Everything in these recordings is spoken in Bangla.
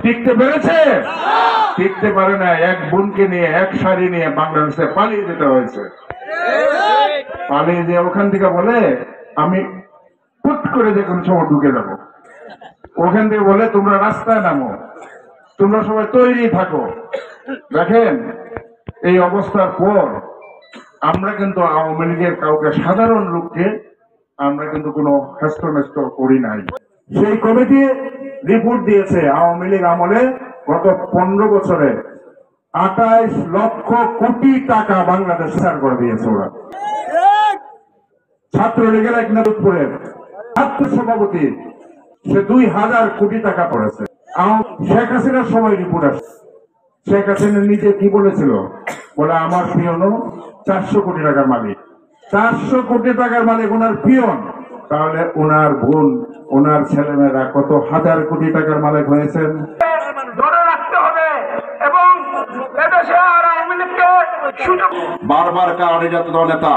টিকতে পেরেছে? টিকতে পারে না। এক বোনকে নিয়ে, এক শাড়ি নিয়ে বাংলাদেশে পালিয়ে যেতে হয়েছে। পালিয়ে যে ওখান থেকে বলে আমি পুট করে যে কোনো সময় ঢুকে যাব। ওখান থেকে বলে তোমরা রাস্তায় নামো, তোমরা সবাই তৈরি থাকো। দেখেন এই অবস্থার পর আমরা কিন্তু আওয়ামী লীগের কাউকে, সাধারণ লোককে আমরা কিন্তু কোনো হ্যাস্ত করি নাই। সেই কমিটি রিপোর্ট দিয়েছে আওয়ামী লীগ আমলে গত 15 বছরে 28 লক্ষ কোটি টাকা বাংলাদেশ ছাড় করে দিয়েছে ওরা। ছাত্রলীগের এক নাদুপুরের ছাত্র সভাপতি সে 2000 কোটি টাকা পড়েছে। শেখ হাসিনার সময় রিপোর্ট আসছে। শেখ হাসিনা নিজে কি বলেছিল? বলে আমার পিয়নও 400 কোটি টাকার মালিক। 400 কোটি টাকার মালিক ওনার পিয়ন, তাহলে ওনার বোন, ওনার ছেলেমেয়েরা কত হাজার কোটি টাকার মালিক হয়েছেন? ধরে রাখতে হবে এবং এদেশে আর আওয়ামী লীগকে সুযোগ বারবার কারণে যত নেতা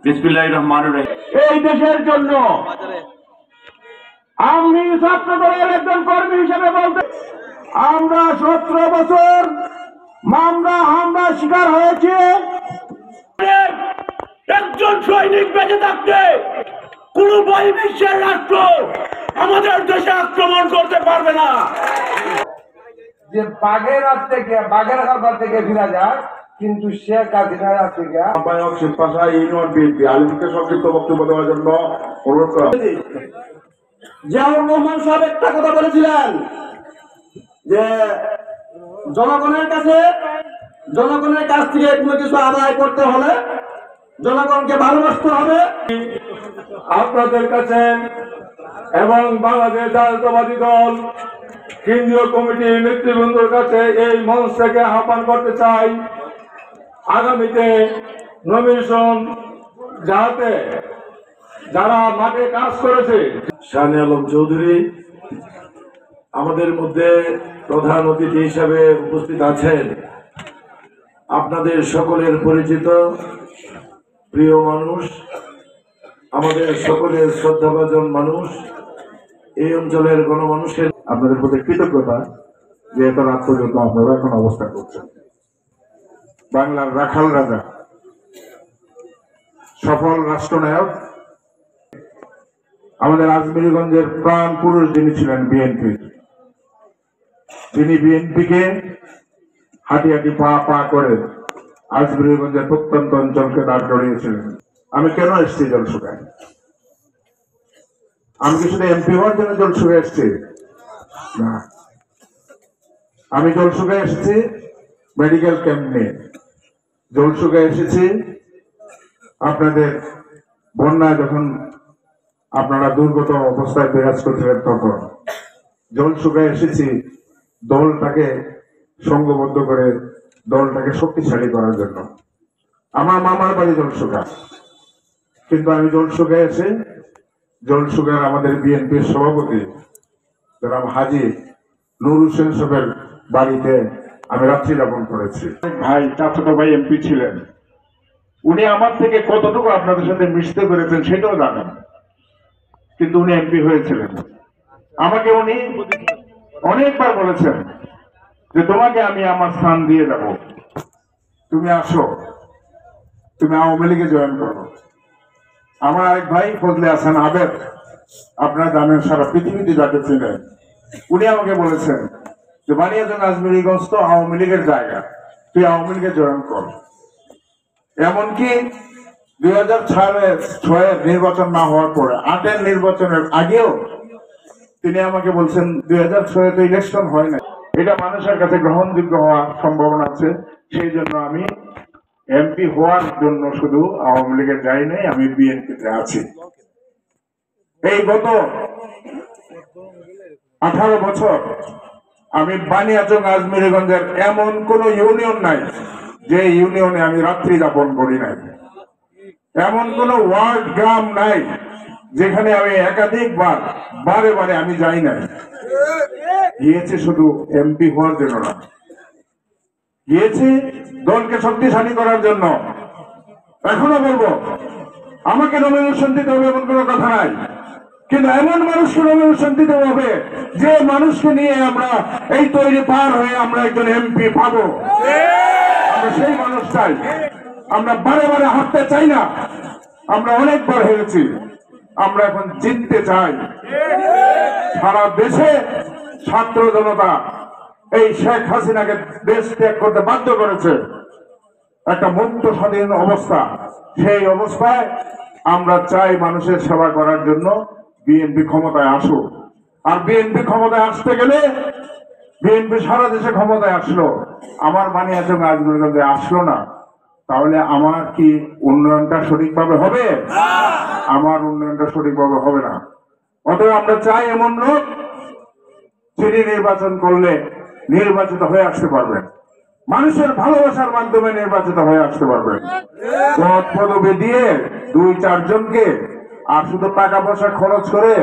বিসমিল্লাহির রহমানির রহিম এই দেশের জন্য আমি ছাত্র দলের একজন কর্মী হিসেবে বলতে, আমরা 17 বছর মামলা হামলা শিকার হয়েছে। একজন সৈনিক বেঁচে থাকতে কোন বহির্বিশ্বের রাষ্ট্র আমাদের দেশে আক্রমণ করতে পারবে না। যে বাঘের হাত থেকে, বাঘের হাত থেকে ফিরা যায়, কিন্তু শেখ হাসিনার হাত থেকে। আহ্বায়ক শিবপাশা ইউনিয়ন বিএনপি আলিমকে সংক্ষিপ্ত বক্তব্য দেওয়ার জন্য অনুরোধ করা। জিয়াউর রহমান সাহেব একটা কথা বলেছিলেন যে জনগণের কাছ থেকে কোনো কিছু আদায় করতে হলে জনগণকে ভালোবাসতে হবে। আপনাদের কাছে এবং বাংলাদেশ জাতীয়তাবাদী দল কেন্দ্রীয় কমিটির নেতৃবৃন্দর কাছে এই মঞ্চ থেকে আহ্বান করতে চাই, আগামীতে নমিনেশন যাতে যারা মাঠে কাজ করেছে। শানে আলম চৌধুরী আমাদের মধ্যে প্রধান অতিথি হিসাবে উপস্থিত আছেন। আপনাদের সকলের পরিচিত প্রিয় মানুষ, আমাদের সকলের শ্রদ্ধাভাজন মানুষ, এই অঞ্চলের গণমানুষের আপনাদের প্রতি কৃতজ্ঞতা যে এত রাত পর্যন্ত আপনারা এখন অবস্থান করছেন। বাংলার রাখাল রাজা, সফল রাষ্ট্রনায়ক, আমাদের আজমিরগঞ্জের প্রাণ পুরুষ যিনি ছিলেন বিএনপি, তিনি বিএনপিকে হাঁটি হাঁটি পা পা করে আজমিরগঞ্জের প্রত্যন্ত অঞ্চলকে দাঁড় করিয়েছিলেন। আমি কেন এসেছি জলসুকায়? আমি কি শুধু এমপি হওয়ার জন্য জলসুকায় এসেছি? না, আমি জলসুকায় এসেছি মেডিকেল ক্যাম্প নিয়ে। জলসুকায় এসেছি আপনাদের বন্যায় যখন আপনারা দুর্গত অবস্থায় বিরাজ করছিলেন তখন। জলসুকায় এসেছি দলটাকে সংঘবদ্ধ করে দলটাকে শক্তিশালী করার জন্য। আমার মামার বাড়ি জলসুকা, কিন্তু আমি জলসুকায় এসে জলসুকার আমাদের বিএনপির সভাপতি জনাব হাজী নূর হোসেন সাহেবের বাড়িতে আমি রাত্রি যাপন করেছি। ভাই, চাচাতো ভাই এমপি ছিলেন, উনি আমার থেকে কতটুকু আপনাদের সাথে মিশতে পেরেছেন সেটাও জানেন, কিন্তু উনি এমপি হয়েছিলেন। আমাকে উনি অনেকবার বলেছেন যে তোমাকে আমি আমার স্থান দিয়ে যাব, তুমি আসো, তুমি আওয়ামী লীগে জয়েন করো। আমার আরেক ভাই ফজলে হাসান আবেদ, আপনারা জানেন, সারা পৃথিবীতে যাকে চিনেন, উনি আমাকে বলেছেন যে বানিয়াচং আজমিরগঞ্জ তো আওয়ামী লীগের জায়গা, তুই আওয়ামী লীগে জয়েন কর। এমনকি 2006 নির্বাচন না হওয়ার পরে 8 নির্বাচনের আগেও তিনি আমাকে বলছেন 2006 তো ইলেকশন হয় না, এটা মানুষের কাছে গ্রহণযোগ্য হওয়ার সম্ভাবনা আছে, সেই জন্য আমি এমপি হওয়ার জন্য শুধু আওয়ামী লীগে যাই নাই, আমি বিএনপিতে আছি। এই গত 18 বছর আমি বানিয়াচং আজমিরগঞ্জের এমন কোন ইউনিয়ন নাই যে ইউনিয়নে আমি রাত্রি যাপন করি নাই, এমন কোন ওয়ার্ড গ্রাম নাই যেখানে আমি একাধিকবার বারে বারে আমি যাই নাই। গিয়েছি শুধু এমপি হওয়ার জন্য না, গিয়েছি দলকে শক্তিশালী করার জন্য। এখনো বলবো আমাকে নমিনেশন দিতে হবে এমন কোনো কথা নাই, কিন্তু এমন মানুষকে নমিনেশন দিতে হবে যে মানুষকে নিয়ে আমরা এই তৈরি পার হয়ে আমরা একজন এমপি পাবো। আমরা সেই মানুষ চাই। আমরা বারে বারে হারতে চাই না। আমরা অনেকবার হেরেছি, আমরা এখন জিততে চাই। সারা দেশে ছাত্র জনতা এই শেখ হাসিনাকে দেশ ত্যাগ করতে বাধ্য করেছে। একটা মুক্ত স্বাধীন অবস্থা, সেই অবস্থায় আমরা চাই মানুষের সেবা করার জন্য বিএনপি ক্ষমতায় আসুক। আর বিএনপি ক্ষমতায় আসতে গেলে বিএনপি সারা দেশে ক্ষমতায় আসলো, আমার বানিয়াচং আজমগঞ্জে আসলো না, তাহলে আমার কি উন্নয়নটা সঠিকভাবে হবে? আমার উন্নয়নটা সঠিকভাবে হবে না। অতএব আমরা চাই এমন লোক যিনি নির্বাচন করলে নির্বাচিত হয়ে আসতে পারবেন, মানুষের ভালোবাসার মাধ্যমে নির্বাচিত হয়ে আসতে পারবেন। পদ পদবি দিয়ে 2-4 জনকে আর শুধু টাকা পয়সা খরচ করে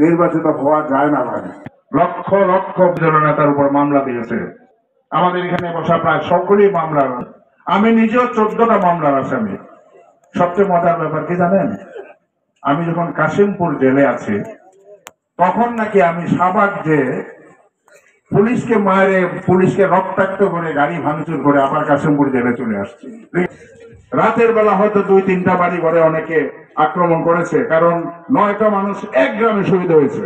নির্বাচিত হওয়া যায় না ভাই। লক্ষ লক্ষ নেতার উপর মামলা দিয়েছে। আমাদের এখানে বসা প্রায় সকলেই মামলার, আমি নিজেও 14টা মামলার আসামি। সবচেয়ে মজার ব্যাপার কি জানেন, আমি যখন কাশিমপুর জেলে আছি তখন নাকি আমি শাহবাগ যে পুলিশকে মারে, পুলিশকে রক্তাক্ত করে গাড়ি ভাঙচুর করে আবার কাশিমপুর জেলে চলে আসছি। রাতের বেলা হয়তো 2-3টা বাড়ি ঘরে অনেকে আক্রমণ করেছে, কারণ 9টা মানুষ এক গ্রামে শহীদ হয়েছে।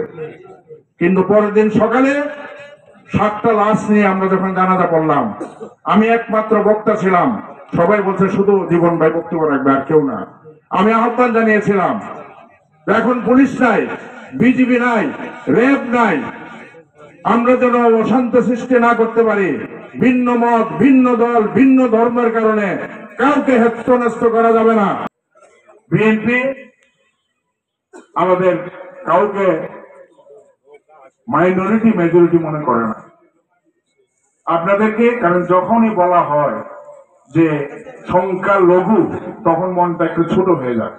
কিন্তু পরের দিন সকালে 7টা লাশ নিয়ে আমরা যখন জানাজা পড়লাম, আমি একমাত্র বক্তা ছিলাম। সবাই বলছে শুধু জীবন ভাই বক্তব্য রাখবে, আর কেউ না। আমি আহ্বান জানিয়েছিলাম, এখন পুলিশ নাই, বিজিবি নাই, র্যাব নাই, আমরা যেন অশান্ত সৃষ্টি না করতে পারি। ভিন্ন মত, ভিন্ন দল, ভিন্ন ধর্মের কারণে কাউকে হেস্তনেস্ত করা যাবে না। বিএনপি আমাদের কাউকে মাইনরিটি মেজরিটি মনে করে না আপনাদেরকে, কারণ যখনই বলা হয় যে সংখ্যালঘু তখন মনটা একটু ছোট হয়ে যায়।